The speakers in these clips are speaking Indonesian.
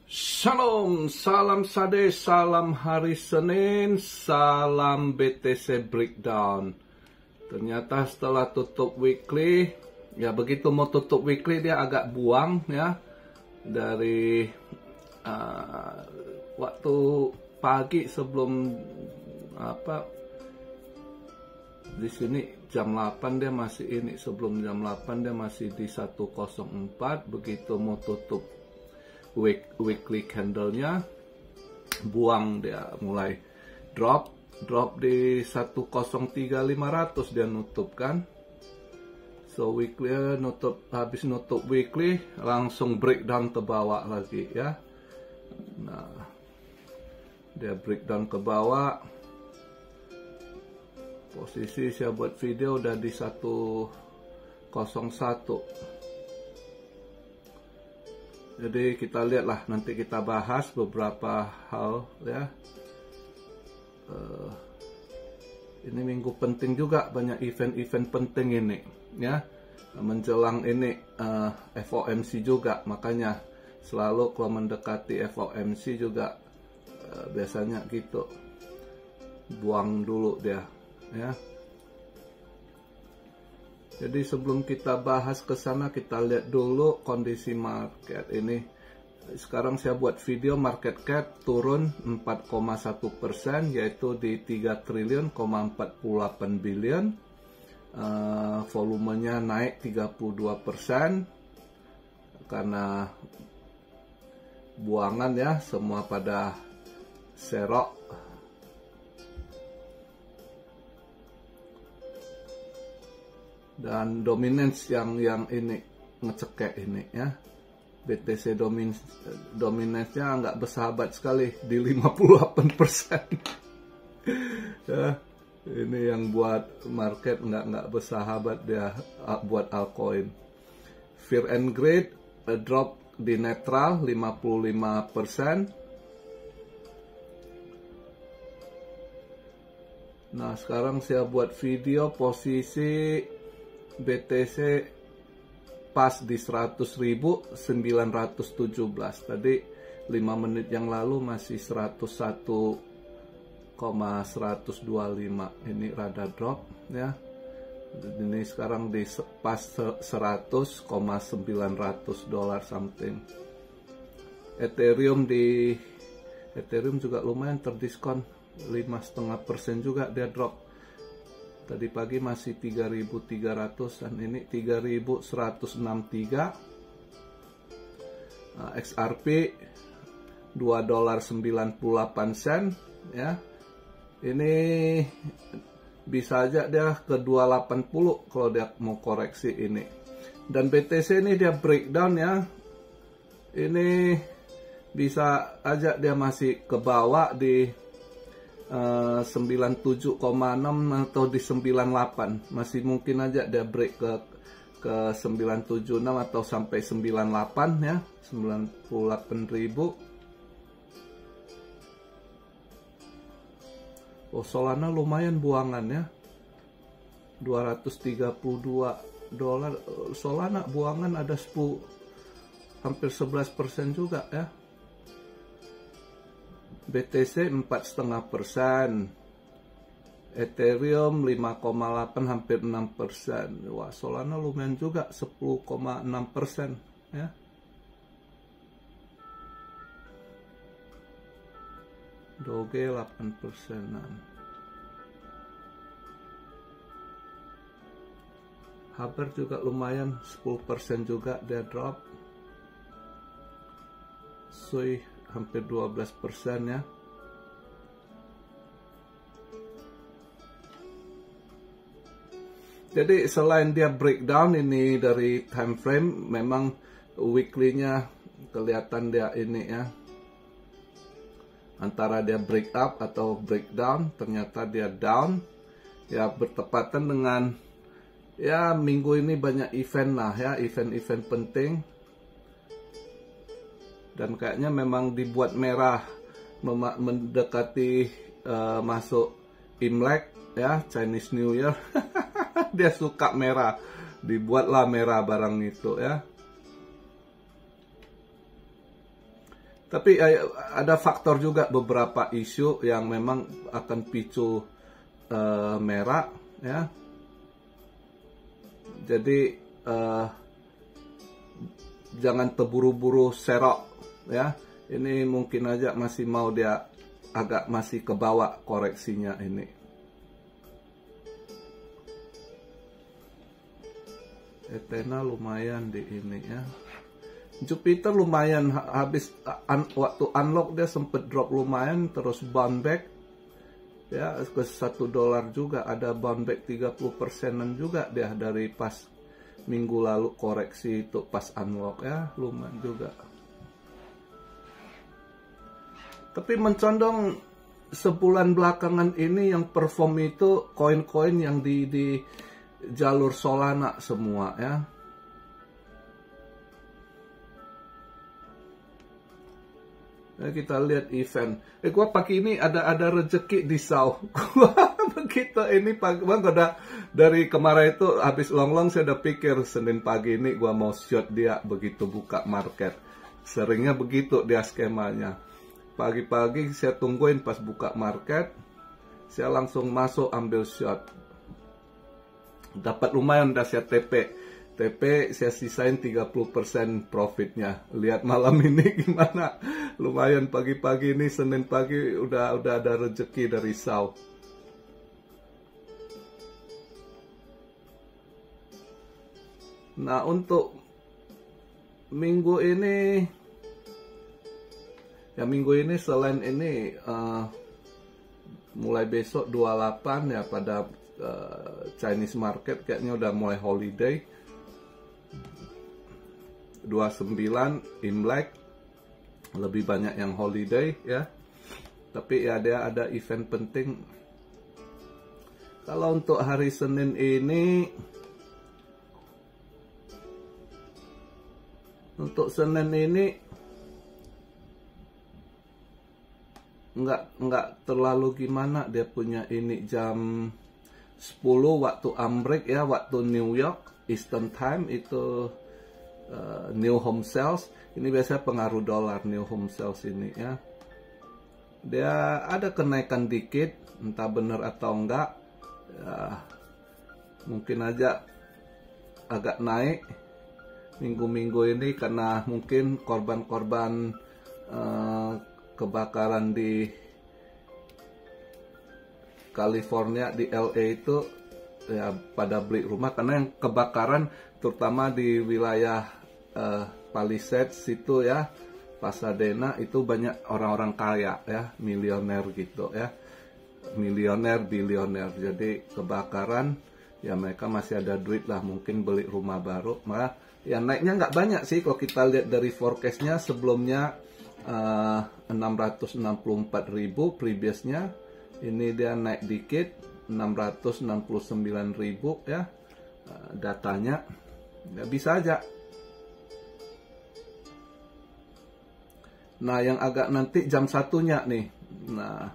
Shalom, salam sade, salam hari Senin, salam BTC Breakdown. Ternyata setelah tutup weekly, ya begitu mau tutup weekly dia agak buang ya. Dari waktu pagi sebelum di sini jam 8 dia masih ini, sebelum jam 8 dia masih di 104. Begitu mau tutup weekly candlenya buang, dia mulai drop di 103.500 dia nutup kan. So weekly habis nutup weekly langsung breakdown ke bawah lagi ya. Nah, dia breakdown ke bawah. Posisi saya buat video udah di 101. Jadi kita lihatlah, nanti kita bahas beberapa hal ya. Ini minggu penting juga, banyak event-event penting ini ya. Menjelang ini FOMC juga, makanya selalu kalau mendekati FOMC juga biasanya gitu, buang dulu dia ya. Jadi sebelum kita bahas ke sana, kita lihat dulu kondisi market ini. Sekarang saya buat video market cap turun 4,1%, yaitu di 3.048 billion. Volumenya naik 32% karena buangan ya, semua pada serok. Dan dominance yang ini ngecekek ini ya. BTC dominance-nya nggak bersahabat sekali di 58%. Ya, ini yang buat market nggak bersahabat dia buat altcoin. Fear and Greed drop di netral 55%. Nah, sekarang saya buat video posisi BTC pas di 100.917. Tadi 5 menit yang lalu masih 101,125. Ini rada drop ya. Ini sekarang di pas 100,900 dolar something. Ethereum juga lumayan terdiskon 5,5% juga dia drop. Tadi pagi masih 3.300 dan ini 3.163. XRP $2.98 ya. Ini bisa aja dia ke 280 kalau dia mau koreksi ini. Dan BTC ini dia breakdown ya. Ini bisa aja dia masih ke bawah di 97,6 atau di 98. Masih mungkin aja dia break ke 976 atau sampai 98 ya, 98.000. Oh, Solana lumayan buangan ya, 232 dolar. Solana buangan ada hampir 11% juga ya. BTC 4,5%, Ethereum 5,8 hampir 6%. Wah, Solana lumayan juga 10,6% ya. Doge 8%-an. Haber juga lumayan 10% juga dia drop. Sui hampir 12% ya. Jadi selain dia breakdown ini dari time frame, memang weekly-nya kelihatan dia ini ya. Antara dia break up atau breakdown, ternyata dia down. Ya bertepatan dengan ya minggu ini banyak event lah ya, event-event penting. Dan kayaknya memang dibuat merah mendekati masuk Imlek ya, Chinese New Year. Dia suka merah, dibuatlah merah barang itu ya. Tapi ada faktor juga beberapa isu yang memang akan picu merah, ya. Jadi jangan terburu-buru serok, ya. Ini mungkin aja masih mau dia agak masih ke bawah koreksinya ini. Ethena lumayan di ini, ya. Jupiter lumayan habis waktu unlock dia sempat drop lumayan, terus bounce back, ya, ke $1 juga, ada bounce back 30%-an juga dia dari pas minggu lalu koreksi itu pas unlock, ya, lumayan juga. Tapi mencondong sebulan belakangan ini yang perform itu koin-koin yang di jalur Solana semua, ya. Nah, kita lihat event. Gua pagi ini ada rezeki di SAW. Begitu ini pagi, bang, udah dari kemarin itu habis long saya udah pikir Senin pagi ini gua mau short dia begitu buka market. Seringnya begitu dia skemanya. Pagi-pagi saya tungguin pas buka market, saya langsung masuk ambil short. Dapat lumayan, udah saya TP saya sisain 30% profitnya. Lihat malam ini gimana, lumayan pagi-pagi ini Senin pagi udah ada rezeki dari SAW. Nah, untuk minggu ini, ya, minggu ini selain ini mulai besok 28 ya, pada Chinese market kayaknya udah mulai holiday. 29 Imlek lebih banyak yang holiday, ya. Tapi ya dia ada event penting. Kalau untuk hari Senin ini, nggak terlalu gimana, dia punya ini jam 10 waktu Amrik, ya, waktu New York Eastern Time itu new home sales. Ini biasanya pengaruh dolar new home sales ini, ya. Dia ada kenaikan dikit, entah benar atau enggak, ya, mungkin aja agak naik minggu-minggu ini karena mungkin korban-korban kebakaran di California, di LA itu, ya, pada beli rumah karena yang kebakaran terutama di wilayah Palisades itu, ya, Pasadena, itu banyak orang-orang kaya, ya, milioner gitu, ya, milioner, bilioner. Jadi kebakaran, ya, mereka masih ada duit lah, mungkin beli rumah baru. Malah ya naiknya nggak banyak sih kalau kita lihat dari forecastnya. Sebelumnya 664.000 previousnya, ini dia naik dikit 669.000, ya, datanya, ya, bisa aja. Nah, yang agak nanti jam 1-nya nih. Nah,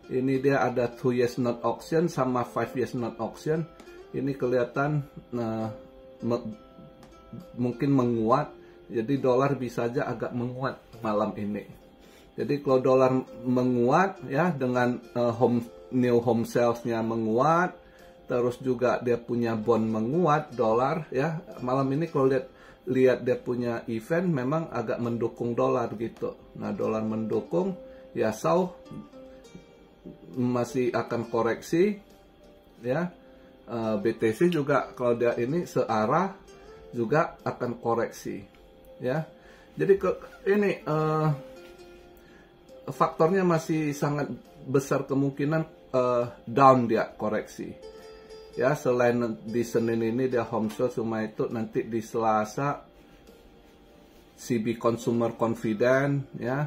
ini dia ada 2 years note auction sama 5 years note auction. Ini kelihatan mungkin menguat. Jadi dolar bisa aja agak menguat malam ini. Jadi kalau dolar menguat, ya, dengan new home sales-nya menguat, terus juga dia punya bond menguat, dolar, ya, malam ini kalau lihat dia punya event memang agak mendukung dolar gitu. Nah, dolar mendukung, ya, SAW masih akan koreksi, ya. BTC juga kalau dia ini searah juga akan koreksi, ya. Jadi ini faktornya masih sangat besar kemungkinan down dia koreksi. Ya, selain di Senin ini dia home sales cuma itu, nanti di Selasa CB Consumer Confidence, ya,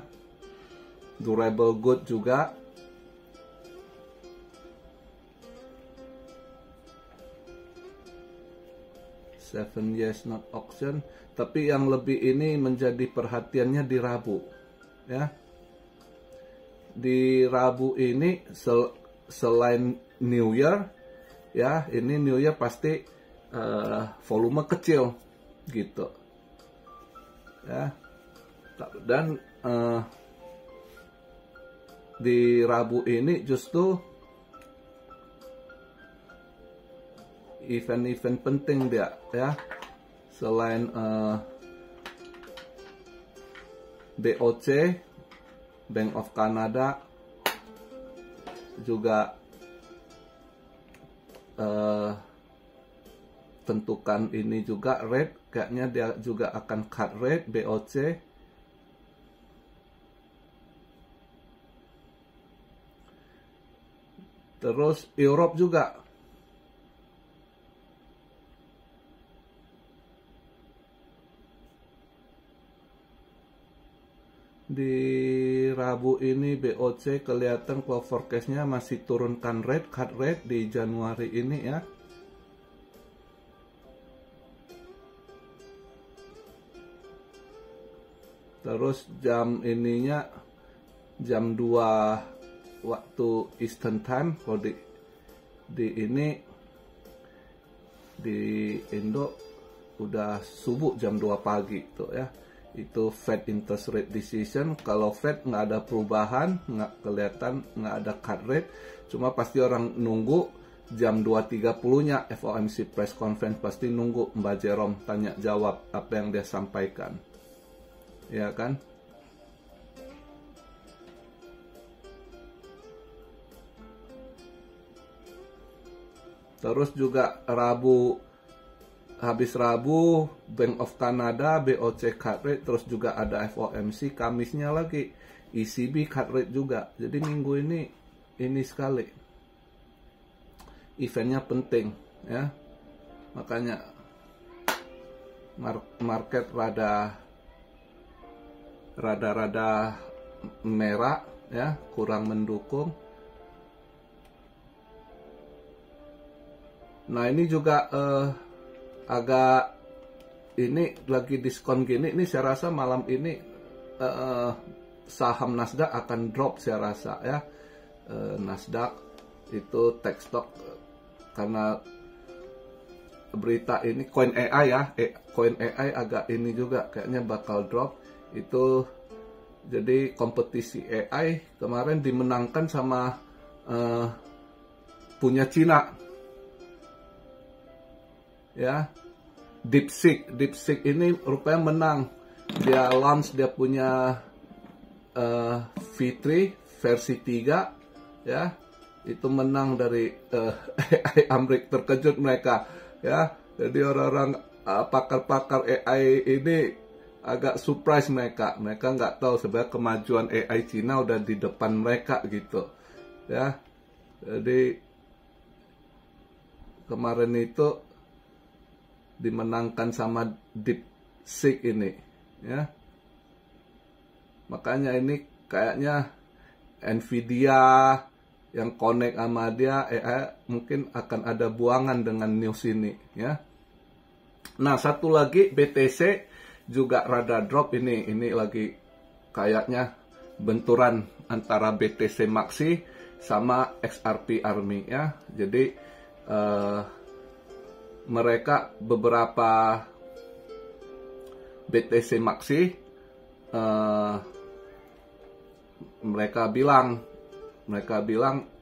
durable good juga. Seven years not auction, tapi yang lebih ini menjadi perhatiannya di Rabu, ya. Di Rabu ini selain New Year, ya, ini New Year pasti volume kecil gitu, ya. Dan di Rabu ini justru event-event penting dia ya, selain BOC, Bank of Canada, juga tentukan ini juga rate, kayaknya dia juga akan cut rate BOC. Terus Europe juga di Rabu ini BOC kelihatan kalau forecastnya masih turunkan rate, cut rate di Januari ini ya. Terus jam ininya jam 2 waktu Eastern Time, kalau di ini di Indo udah subuh jam 2 pagi tuh ya. Itu Fed interest rate decision. Kalau Fed nggak ada perubahan, nggak kelihatan, nggak ada cut rate, cuma pasti orang nunggu jam 2.30-nya FOMC press conference, pasti nunggu Mbak Jerome tanya jawab apa yang dia sampaikan, ya kan. Terus juga habis Rabu Bank of Canada BOC cut rate, terus juga ada FOMC, Kamisnya lagi ECB cut rate juga. Jadi minggu ini sekali eventnya penting ya, makanya market rada merah ya, kurang mendukung. Nah ini juga agak ini lagi diskon gini, ini saya rasa malam ini saham Nasdaq akan drop saya rasa ya. Nasdaq itu tech stock karena berita ini coin AI ya, coin AI agak ini juga kayaknya bakal drop. Itu jadi kompetisi AI kemarin dimenangkan sama punya Cina ya, DeepSeek ini rupanya menang. Dia launch dia punya V3 versi 3 ya, itu menang dari AI Amerika. Terkejut mereka ya, jadi orang-orang pakar-pakar AI ini agak surprise mereka nggak tahu sebenarnya kemajuan AI Cina udah di depan mereka gitu ya. Jadi kemarin itu dimenangkan sama DeepSeek ini ya. Makanya ini kayaknya Nvidia yang connect sama dia mungkin akan ada buangan dengan news ini ya. Nah satu lagi BTC juga rada drop ini lagi kayaknya benturan antara BTC Maxi sama XRP Army ya. Jadi mereka beberapa BTC Maxi mereka bilang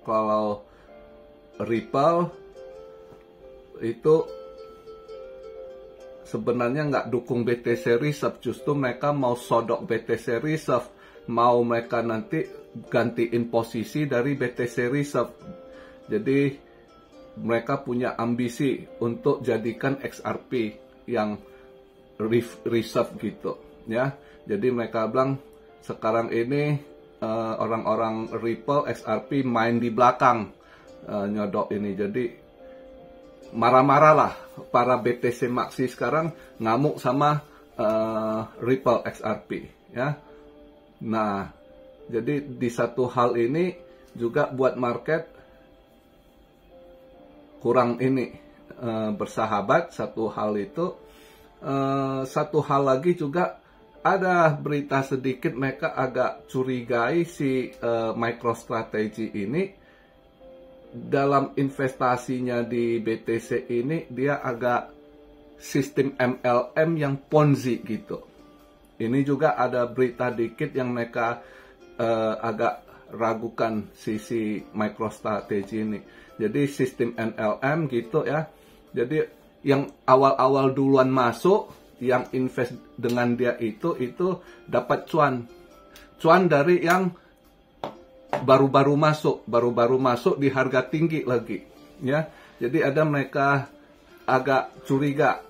kalau Ripple itu sebenarnya nggak dukung BTC Reserve, justru mereka mau sodok BTC Reserve, mau mereka nanti gantiin posisi dari BTC Reserve. Jadi mereka punya ambisi untuk jadikan XRP yang reserve gitu ya. Jadi mereka bilang sekarang ini orang-orang Ripple XRP main di belakang nyodok ini. Jadi marah-marah lah para BTC Maxi sekarang, ngamuk sama Ripple XRP ya. Nah jadi di satu hal ini juga buat market kurang ini bersahabat. Satu hal itu, satu hal lagi juga ada berita sedikit mereka agak curigai si MicroStrategy ini dalam investasinya di BTC ini dia agak sistem MLM yang Ponzi gitu Ini juga ada berita dikit yang mereka agak ragukan sisi MicroStrategy ini. Jadi sistem NLM gitu ya. Jadi yang awal-awal duluan masuk, yang invest dengan dia itu dapat cuan dari yang baru-baru masuk di harga tinggi lagi ya. Jadi ada mereka agak curiga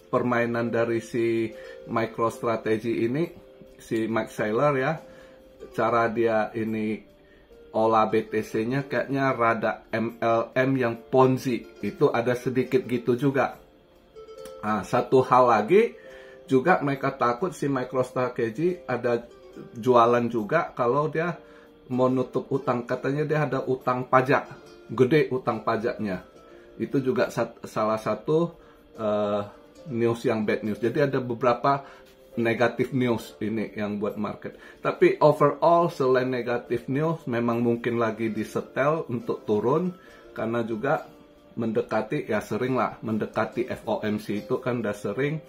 permainan dari si MicroStrategy ini, si Mike Saylor ya, cara dia ini olah BTC-nya kayaknya rada MLM yang Ponzi, itu ada sedikit gitu juga. Nah, satu hal lagi juga mereka takut si MicroStrategy ada jualan juga kalau dia mau nutup utang, katanya dia ada utang pajak, gede utang pajaknya. Itu juga salah satu news yang bad news. Jadi ada beberapa negatif news ini yang buat market. Tapi overall selain negatif news memang mungkin lagi disetel untuk turun karena juga mendekati, ya sering lah mendekati FOMC itu kan udah sering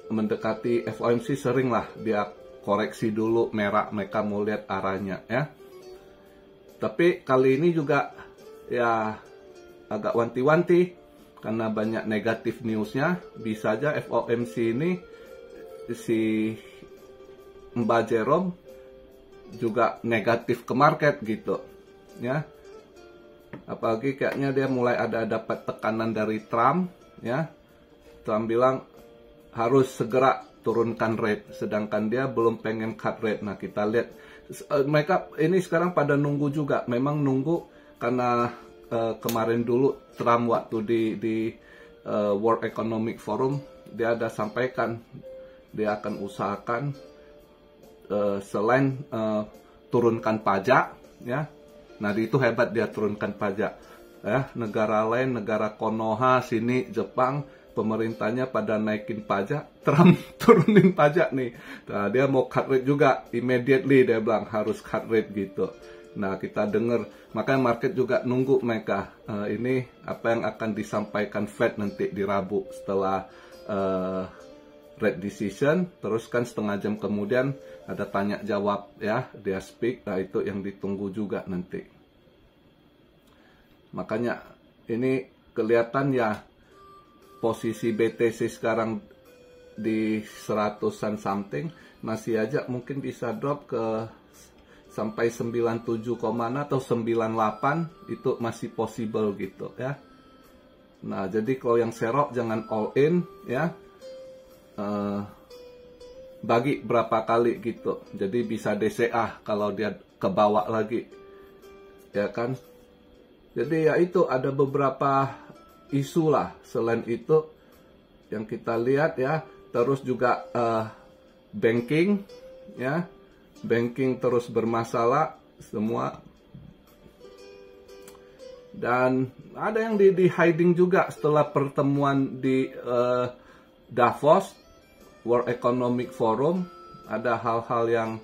mendekati FOMC sering lah dia koreksi dulu merah, mereka mau lihat arahnya ya. Tapi kali ini juga ya agak wanti-wanti karena banyak negatif newsnya. Bisa aja FOMC ini si Mbak Jerome juga negatif ke market gitu ya. Apalagi kayaknya dia mulai ada dapat tekanan dari Trump ya. Trump bilang harus segera turunkan rate, sedangkan dia belum pengen cut rate. Nah kita lihat mereka ini sekarang pada nunggu juga, memang nunggu karena kemarin dulu Trump waktu di World Economic Forum dia ada sampaikan dia akan usahakan selain turunkan pajak ya. Nah itu hebat dia turunkan pajak ya. Negara lain, negara Konoha sini Jepang, pemerintahnya pada naikin pajak, Trump turunin pajak nih. Nah, dia mau cut rate juga, immediately dia bilang harus cut rate gitu. Nah, kita dengar, makanya market juga nunggu mereka. Ini apa yang akan disampaikan Fed nanti di Rabu setelah rate decision. Terus kan setengah jam kemudian ada tanya jawab ya, dia speak. Nah, itu yang ditunggu juga nanti. Makanya ini kelihatan ya, posisi BTC sekarang di 100-an something, masih aja mungkin bisa drop ke sampai 97, atau 98, itu masih possible gitu ya. Nah jadi kalau yang serok jangan all in ya, bagi berapa kali gitu, jadi bisa DCA kalau dia ke bawah lagi ya kan. Jadi ya itu ada beberapa isu lah. Selain itu yang kita lihat ya, terus juga banking ya, banking terus bermasalah semua, dan ada yang di hiding juga setelah pertemuan di Davos World Economic Forum. Ada hal-hal yang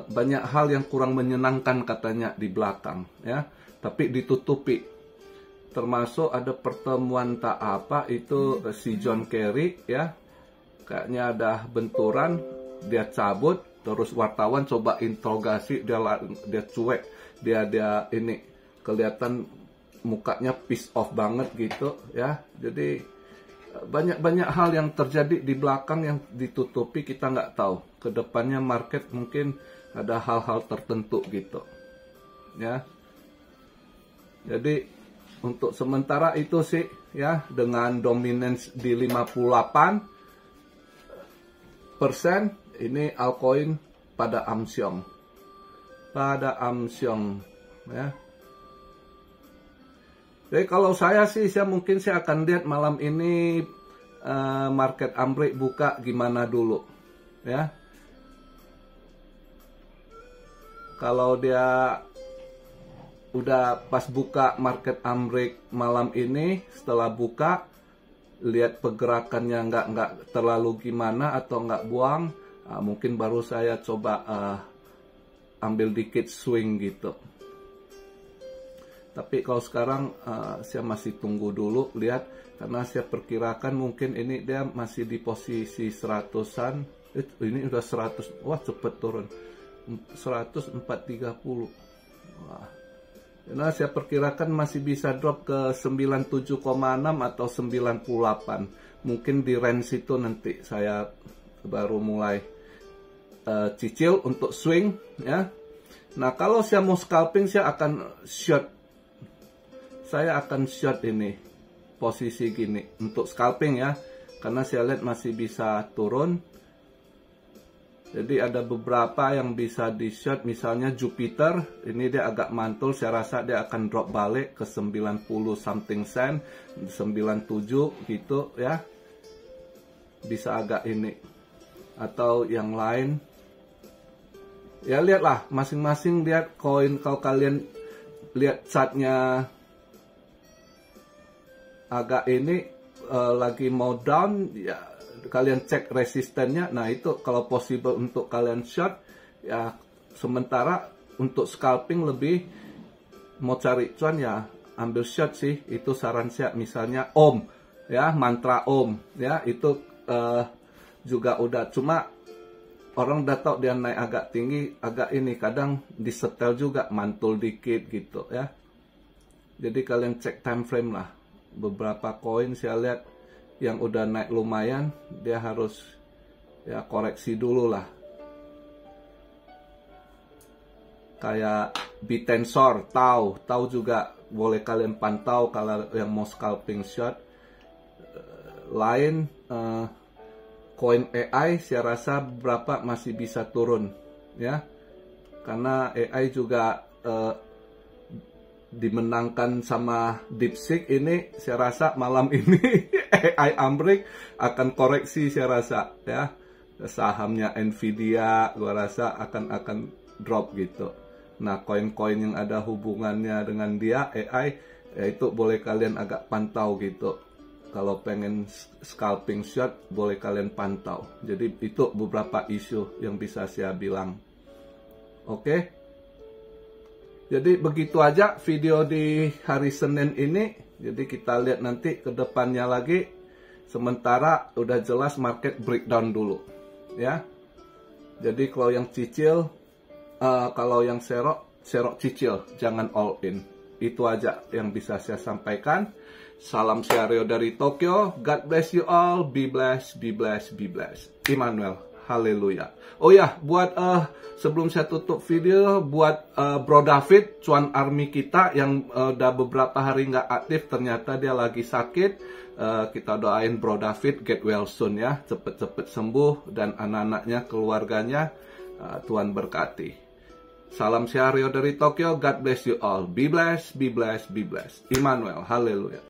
banyak hal yang kurang menyenangkan katanya di belakang ya, tapi ditutupi. Termasuk ada pertemuan tak apa itu si John Kerry ya, kayaknya ada benturan, dia cabut, terus wartawan coba interogasi, dia cuek, dia ini kelihatan mukanya piss off banget gitu ya. Jadi banyak hal yang terjadi di belakang yang ditutupi, kita nggak tahu. Kedepannya market mungkin ada hal-hal tertentu gitu ya. Jadi untuk sementara itu sih ya, dengan dominance di 58%, ini altcoin pada amsyong. Ya. Jadi kalau saya mungkin akan lihat malam ini market Amrik buka gimana dulu ya. Kalau dia udah pas buka market Amrik malam ini, setelah buka lihat pergerakannya nggak terlalu gimana atau nggak buang, mungkin baru saya coba ambil dikit swing gitu. Tapi kalau sekarang saya masih tunggu dulu, lihat, karena saya perkirakan mungkin ini dia masih di posisi 100-an. Ini udah 100, wah cepet turun, 104.30. Wah. Nah, saya perkirakan masih bisa drop ke 97,6 atau 98. Mungkin di range itu nanti saya baru mulai cicil untuk swing, ya. Nah, kalau saya mau scalping, saya akan short. Saya akan short ini, posisi gini, untuk scalping ya. Karena saya lihat masih bisa turun. Jadi ada beberapa yang bisa di short, misalnya Jupiter. Ini dia agak mantul, saya rasa dia akan drop balik ke 90 something cent, 97 gitu ya. Bisa agak ini. Atau yang lain. Ya lihatlah, masing-masing lihat koin. Kalau kalian lihat chartnya agak ini lagi mau down, ya kalian cek resistennya. Nah itu kalau possible untuk kalian short ya. Sementara untuk scalping lebih mau cari cuan ya ambil short sih. Itu saran saya. Misalnya Om ya, mantra Om ya, itu juga udah, cuma orang udah tahu dia naik agak tinggi, agak ini kadang disetel juga, mantul dikit gitu ya. Jadi kalian cek time frame lah. Beberapa koin saya lihat yang udah naik lumayan, dia harus ya koreksi dulu lah. Kayak Bitensor, Tau juga boleh kalian pantau kalau yang mau scalping short. Lain koin AI saya rasa berapa masih bisa turun ya. Karena AI juga dimenangkan sama DeepSeek ini, saya rasa malam ini AI Amrik akan koreksi, saya rasa ya. Sahamnya Nvidia gua rasa akan drop gitu. Nah, koin-koin yang ada hubungannya dengan dia AI ya, itu boleh kalian agak pantau gitu. Kalau pengen scalping short boleh kalian pantau. Jadi itu beberapa isu yang bisa saya bilang. Oke. Jadi begitu aja video di hari Senin ini. Jadi kita lihat nanti ke depannya lagi. Sementara udah jelas market breakdown dulu. Ya. Jadi kalau yang cicil, kalau yang serok cicil, jangan all in. Itu aja yang bisa saya sampaikan. Salam Syaryo dari Tokyo. God bless you all. Be blessed, be blessed, be blessed. Immanuel. Haleluya. Oh ya, buat sebelum saya tutup video, buat Bro David, cuan army kita yang udah beberapa hari nggak aktif, ternyata dia lagi sakit. Kita doain Bro David get well soon ya, cepet-cepet sembuh, dan anak-anaknya, keluarganya, Tuhan berkati. Salam Syaryo dari Tokyo. God bless you all. Be blessed, be blessed, be blessed. Immanuel. Haleluya.